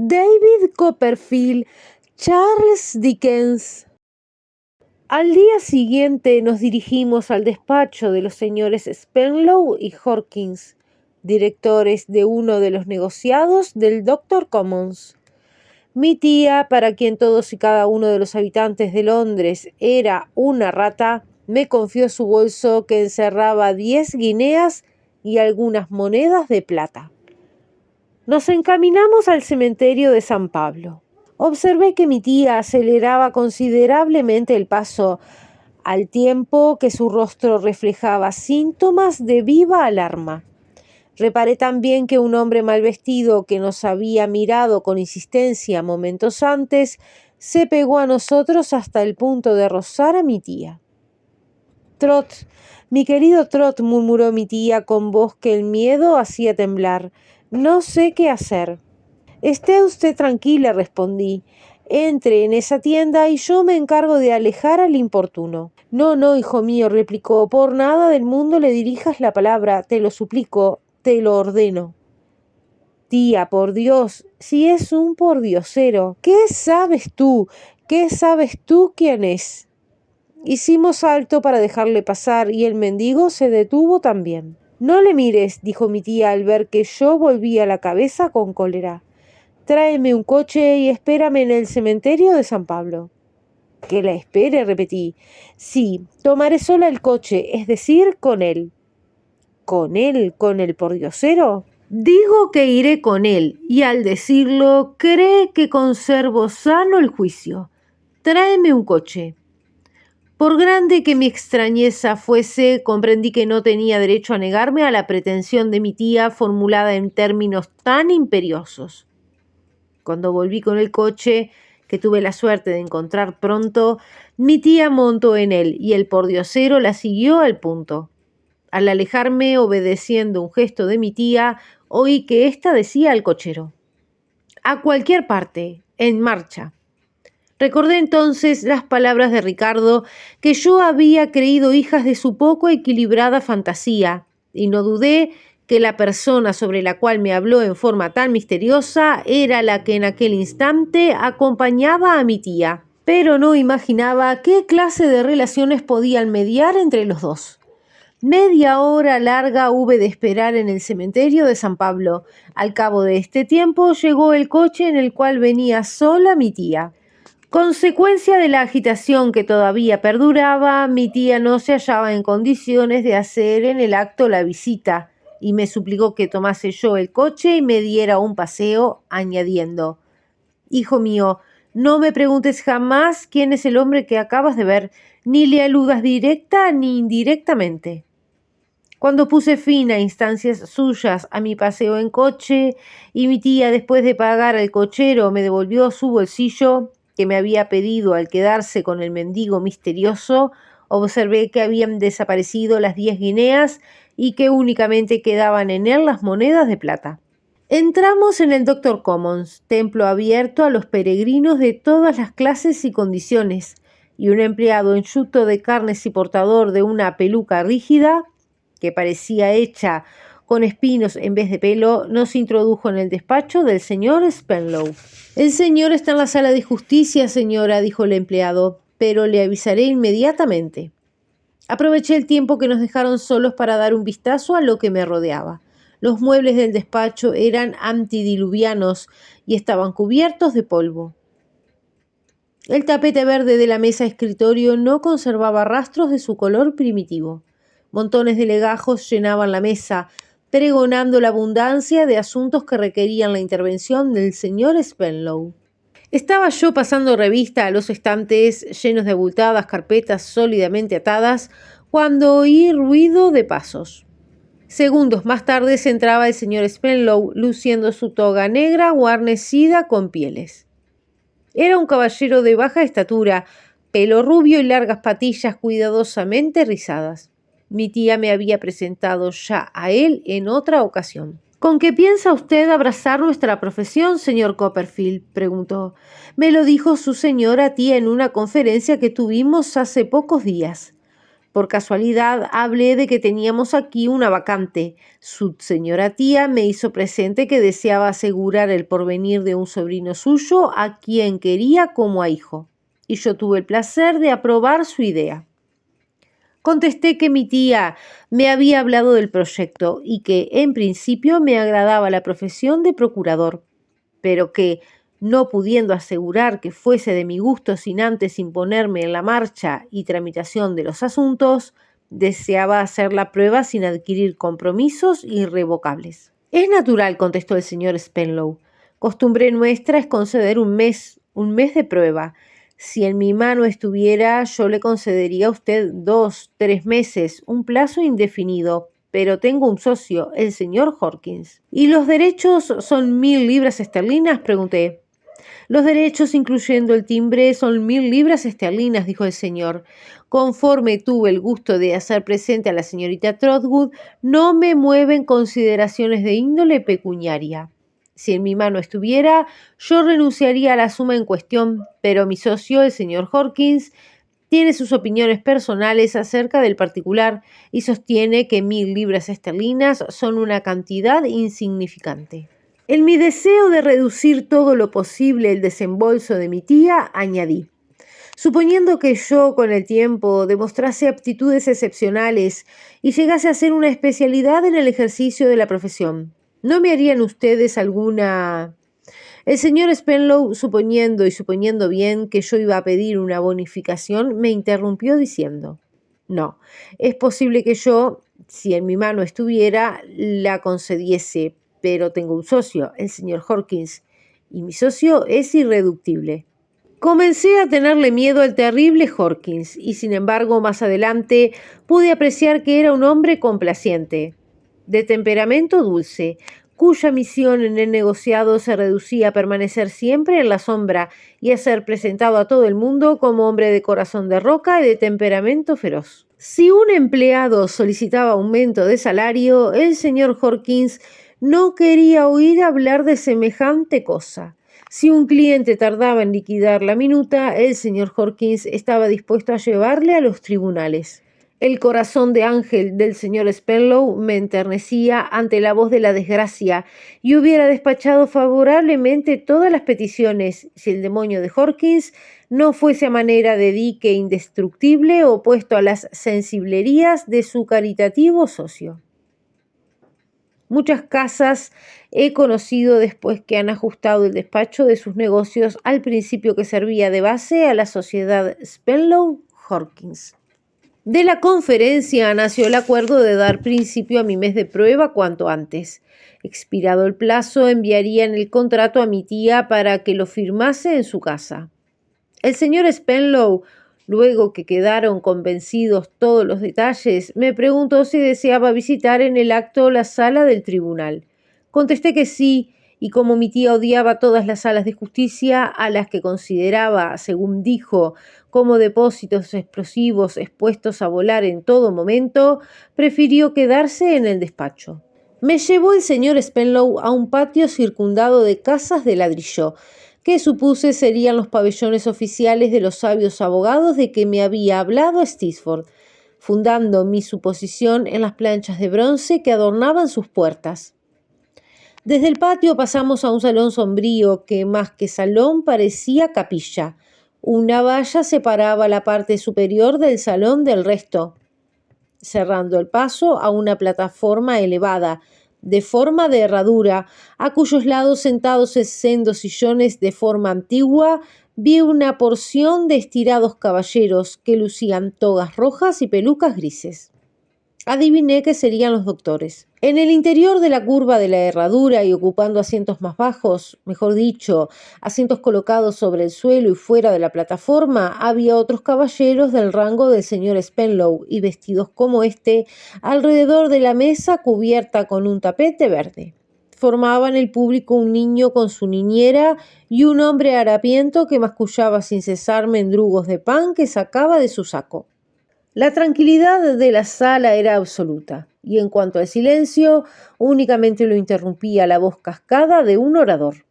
David Copperfield, Charles Dickens. Al día siguiente nos dirigimos al despacho de los señores Spenlow y Hawkins, directores de uno de los negociados del Dr. Commons. Mi tía, para quien todos y cada uno de los habitantes de Londres era una rata, me confió su bolso que encerraba 10 guineas y algunas monedas de plata. Nos encaminamos al cementerio de San Pablo. Observé que mi tía aceleraba considerablemente el paso, al tiempo que su rostro reflejaba síntomas de viva alarma. Reparé también que un hombre mal vestido que nos había mirado con insistencia momentos antes se pegó a nosotros hasta el punto de rozar a mi tía. Trot, mi querido Trot, murmuró mi tía con voz que el miedo hacía temblar. No sé qué hacer. Esté usted tranquila, respondí. Entre en esa tienda y yo me encargo de alejar al importuno. No, hijo mío, replicó, por nada del mundo le dirijas la palabra, te lo suplico, te lo ordeno. Tía, por Dios, si es un pordiosero, ¿qué sabes tú? ¿Qué sabes tú quién es? Hicimos alto para dejarle pasar y el mendigo se detuvo también. No le mires, dijo mi tía al ver que yo volvía la cabeza con cólera. Tráeme un coche y espérame en el cementerio de San Pablo. ¿Que la espere? Repetí. Sí, tomaré sola el coche, es decir, con él. ¿Con él? ¿Con el pordiosero? Digo que iré con él, y al decirlo, cree que conservo sano el juicio. Tráeme un coche. Por grande que mi extrañeza fuese, comprendí que no tenía derecho a negarme a la pretensión de mi tía formulada en términos tan imperiosos. Cuando volví con el coche, que tuve la suerte de encontrar pronto, mi tía montó en él y el pordiosero la siguió al punto. Al alejarme, obedeciendo un gesto de mi tía, oí que ésta decía al cochero: «A cualquier parte, en marcha». Recordé entonces las palabras de Ricardo, que yo había creído hijas de su poco equilibrada fantasía, y no dudé que la persona sobre la cual me habló en forma tan misteriosa era la que en aquel instante acompañaba a mi tía, pero no imaginaba qué clase de relaciones podían mediar entre los dos. Media hora larga hube de esperar en el cementerio de San Pablo. Al cabo de este tiempo llegó el coche en el cual venía sola mi tía. Consecuencia de la agitación que todavía perduraba, mi tía no se hallaba en condiciones de hacer en el acto la visita, y me suplicó que tomase yo el coche y me diera un paseo, añadiendo: «Hijo mío, no me preguntes jamás quién es el hombre que acabas de ver, ni le aludas directa ni indirectamente». Cuando puse fin a instancias suyas a mi paseo en coche, y mi tía, después de pagar al cochero, me devolvió su bolsillo, que me había pedido al quedarse con el mendigo misterioso, observé que habían desaparecido las 10 guineas y que únicamente quedaban en él las monedas de plata. Entramos en el Dr. Commons, templo abierto a los peregrinos de todas las clases y condiciones, y un empleado enjuto de carnes y portador de una peluca rígida, que parecía hecha con espinos en vez de pelo, nos introdujo en el despacho del señor Spenlow. «El señor está en la sala de justicia, señora», dijo el empleado, «pero le avisaré inmediatamente». Aproveché el tiempo que nos dejaron solos para dar un vistazo a lo que me rodeaba. Los muebles del despacho eran antidiluvianos y estaban cubiertos de polvo. El tapete verde de la mesa escritorio no conservaba rastros de su color primitivo. Montones de legajos llenaban la mesa, pregonando la abundancia de asuntos que requerían la intervención del señor Spenlow. Estaba yo pasando revista a los estantes llenos de abultadas carpetas sólidamente atadas cuando oí ruido de pasos. Segundos más tarde se entraba el señor Spenlow luciendo su toga negra guarnecida con pieles. Era un caballero de baja estatura, pelo rubio y largas patillas cuidadosamente rizadas. Mi tía me había presentado ya a él en otra ocasión. «¿Con qué piensa usted abrazar nuestra profesión, señor Copperfield?», preguntó. «Me lo dijo su señora tía en una conferencia que tuvimos hace pocos días. Por casualidad hablé de que teníamos aquí una vacante. Su señora tía me hizo presente que deseaba asegurar el porvenir de un sobrino suyo a quien quería como a hijo, y yo tuve el placer de aprobar su idea. Contesté que mi tía me había hablado del proyecto y que en principio me agradaba la profesión de procurador, pero que, no pudiendo asegurar que fuese de mi gusto sin antes imponerme en la marcha y tramitación de los asuntos, deseaba hacer la prueba sin adquirir compromisos irrevocables. Es natural, contestó el señor Spenlow. Costumbre nuestra es conceder un mes de prueba. Si en mi mano estuviera, yo le concedería a usted 2, 3 meses, un plazo indefinido, pero tengo un socio, el señor Hawkins. ¿Y los derechos son 1000 libras esterlinas?, pregunté. Los derechos, incluyendo el timbre, son 1000 libras esterlinas, dijo el señor. Conforme tuve el gusto de hacer presente a la señorita Trotwood, no me mueven consideraciones de índole pecuniaria. Si en mi mano estuviera, yo renunciaría a la suma en cuestión, pero mi socio, el señor Hawkins, tiene sus opiniones personales acerca del particular y sostiene que 1000 libras esterlinas son una cantidad insignificante. En mi deseo de reducir todo lo posible el desembolso de mi tía, añadí: suponiendo que yo con el tiempo demostrase aptitudes excepcionales y llegase a ser una especialidad en el ejercicio de la profesión, ¿no me harían ustedes alguna...? El señor Spenlow, suponiendo bien que yo iba a pedir una bonificación, me interrumpió diciendo: no, es posible que yo, si en mi mano estuviera, la concediese, pero tengo un socio, el señor Hawkins, y mi socio es irreductible. Comencé a tenerle miedo al terrible Hawkins, y sin embargo más adelante pude apreciar que era un hombre complaciente, de temperamento dulce, cuya misión en el negociado se reducía a permanecer siempre en la sombra y a ser presentado a todo el mundo como hombre de corazón de roca y de temperamento feroz. Si un empleado solicitaba aumento de salario, el señor Hawkins no quería oír hablar de semejante cosa. Si un cliente tardaba en liquidar la minuta, el señor Hawkins estaba dispuesto a llevarle a los tribunales. El corazón de ángel del señor Spenlow me enternecía ante la voz de la desgracia y hubiera despachado favorablemente todas las peticiones si el demonio de Hawkins no fuese a manera de dique indestructible opuesto a las sensiblerías de su caritativo socio. Muchas casas he conocido después que han ajustado el despacho de sus negocios al principio que servía de base a la sociedad Spenlow-Hawkins. De la conferencia nació el acuerdo de dar principio a mi mes de prueba cuanto antes. Expirado el plazo, enviarían el contrato a mi tía para que lo firmase en su casa. El señor Spenlow, luego que quedaron convencidos todos los detalles, me preguntó si deseaba visitar en el acto la sala del tribunal. Contesté que sí, y como mi tía odiaba todas las salas de justicia, a las que consideraba, según dijo, como depósitos explosivos expuestos a volar en todo momento, prefirió quedarse en el despacho. Me llevó el señor Spenlow a un patio circundado de casas de ladrillo, que supuse serían los pabellones oficiales de los sabios abogados de que me había hablado Steerforth, fundando mi suposición en las planchas de bronce que adornaban sus puertas. Desde el patio pasamos a un salón sombrío que, más que salón, parecía capilla. Una valla separaba la parte superior del salón del resto, cerrando el paso a una plataforma elevada, de forma de herradura, a cuyos lados, sentados en sendos sillones de forma antigua, vi una porción de estirados caballeros que lucían togas rojas y pelucas grises. Adiviné que serían los doctores. En el interior de la curva de la herradura y ocupando asientos más bajos, mejor dicho, asientos colocados sobre el suelo y fuera de la plataforma, había otros caballeros del rango del señor Spenlow y vestidos como éste, alrededor de la mesa cubierta con un tapete verde. Formaban el público un niño con su niñera y un hombre harapiento que mascullaba sin cesar mendrugos de pan que sacaba de su saco. La tranquilidad de la sala era absoluta, y en cuanto al silencio, únicamente lo interrumpía la voz cascada de un orador.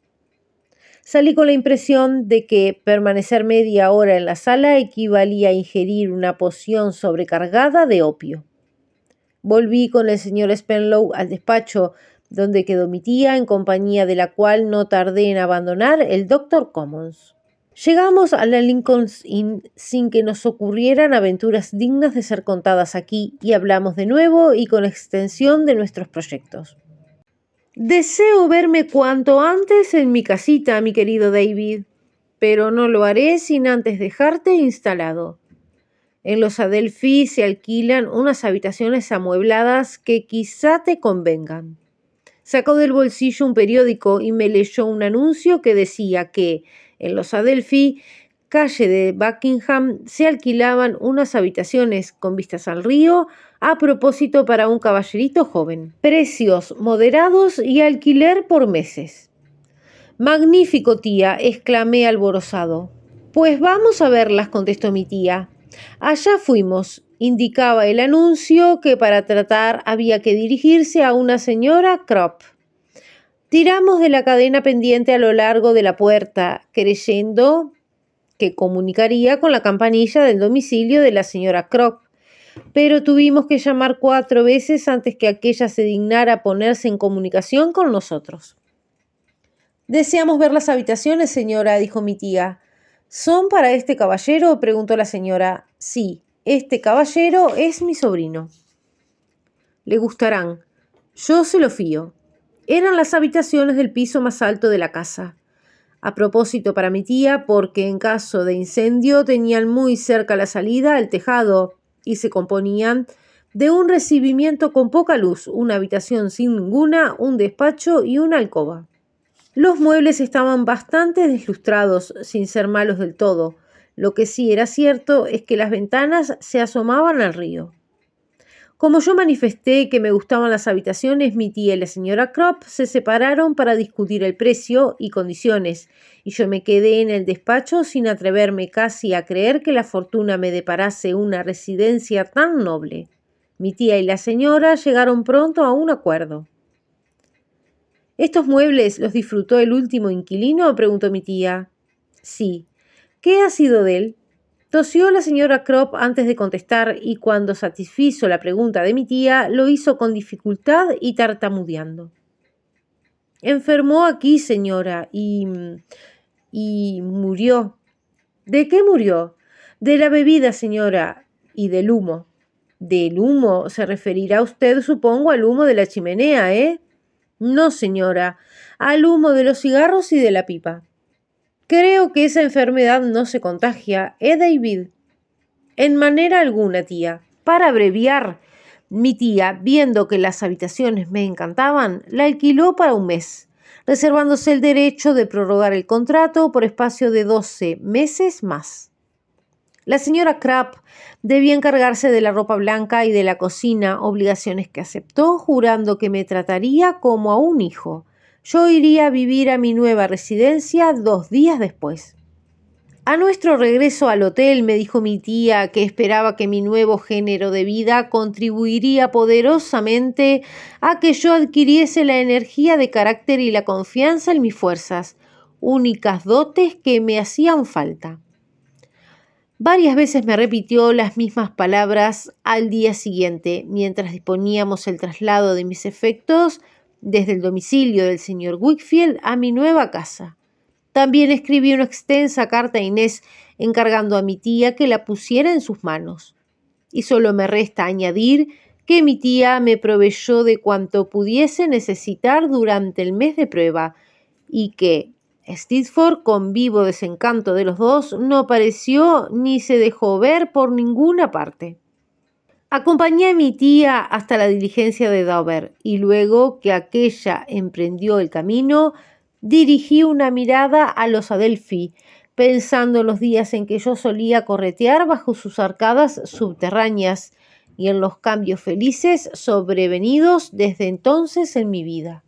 Salí con la impresión de que permanecer media hora en la sala equivalía a ingerir una poción sobrecargada de opio. Volví con el señor Spenlow al despacho donde quedó mi tía, en compañía de la cual no tardé en abandonar el Doctor Commons. Llegamos a la Lincoln's Inn sin que nos ocurrieran aventuras dignas de ser contadas aquí y hablamos de nuevo y con extensión de nuestros proyectos. Deseo verme cuanto antes en mi casita, mi querido David, pero no lo haré sin antes dejarte instalado. En los Adelphi se alquilan unas habitaciones amuebladas que quizá te convengan. Sacó del bolsillo un periódico y me leyó un anuncio que decía que en los Adelphi, calle de Buckingham, se alquilaban unas habitaciones con vistas al río a propósito para un caballerito joven. Precios moderados y alquiler por meses. Magnífico, tía, exclamé alborozado. Pues vamos a verlas, contestó mi tía. Allá fuimos. Indicaba el anuncio que para tratar había que dirigirse a una señora Crop. Tiramos de la cadena pendiente a lo largo de la puerta, creyendo que comunicaría con la campanilla del domicilio de la señora Crop, pero tuvimos que llamar 4 veces antes que aquella se dignara ponerse en comunicación con nosotros. «Deseamos ver las habitaciones, señora», dijo mi tía. «¿Son para este caballero?», preguntó la señora. «Sí, este caballero es mi sobrino». «Le gustarán. Yo se lo fío». Eran las habitaciones del piso más alto de la casa. A propósito para mi tía, porque en caso de incendio tenían muy cerca la salida al tejado y se componían de un recibimiento con poca luz, una habitación sin ninguna, un despacho y una alcoba. Los muebles estaban bastante deslustrados, sin ser malos del todo. Lo que sí era cierto es que las ventanas se asomaban al río. Como yo manifesté que me gustaban las habitaciones, mi tía y la señora Crop se separaron para discutir el precio y condiciones, y yo me quedé en el despacho sin atreverme casi a creer que la fortuna me deparase una residencia tan noble. Mi tía y la señora llegaron pronto a un acuerdo. «¿Estos muebles los disfrutó el último inquilino?», preguntó mi tía. «Sí». «¿Qué ha sido de él?». Tosió la señora Crop antes de contestar y cuando satisfizo la pregunta de mi tía lo hizo con dificultad y tartamudeando. «Enfermó aquí, señora, y murió». «¿De qué murió?». «De la bebida, señora, y del humo». «¿Del humo? Se referirá usted, supongo, al humo de la chimenea, ¿eh?». «No, señora, al humo de los cigarros y de la pipa». «Creo que esa enfermedad no se contagia, David». «En manera alguna, tía». Para abreviar, mi tía, viendo que las habitaciones me encantaban, la alquiló para un mes, reservándose el derecho de prorrogar el contrato por espacio de 12 meses más. La señora Crop debía encargarse de la ropa blanca y de la cocina, obligaciones que aceptó, jurando que me trataría como a un hijo. Yo iría a vivir a mi nueva residencia 2 días después. A nuestro regreso al hotel me dijo mi tía que esperaba que mi nuevo género de vida contribuiría poderosamente a que yo adquiriese la energía de carácter y la confianza en mis fuerzas, únicas dotes que me hacían falta. Varias veces me repitió las mismas palabras al día siguiente, mientras disponíamos el traslado de mis efectos desde el domicilio del señor Wickfield a mi nueva casa. También escribí una extensa carta a Inés encargando a mi tía que la pusiera en sus manos. Y solo me resta añadir que mi tía me proveyó de cuanto pudiese necesitar durante el mes de prueba y que Stitford, con vivo desencanto de los dos, no apareció ni se dejó ver por ninguna parte. Acompañé a mi tía hasta la diligencia de Dover y luego que aquella emprendió el camino, dirigí una mirada a los Adelphi, pensando en los días en que yo solía corretear bajo sus arcadas subterráneas y en los cambios felices sobrevenidos desde entonces en mi vida.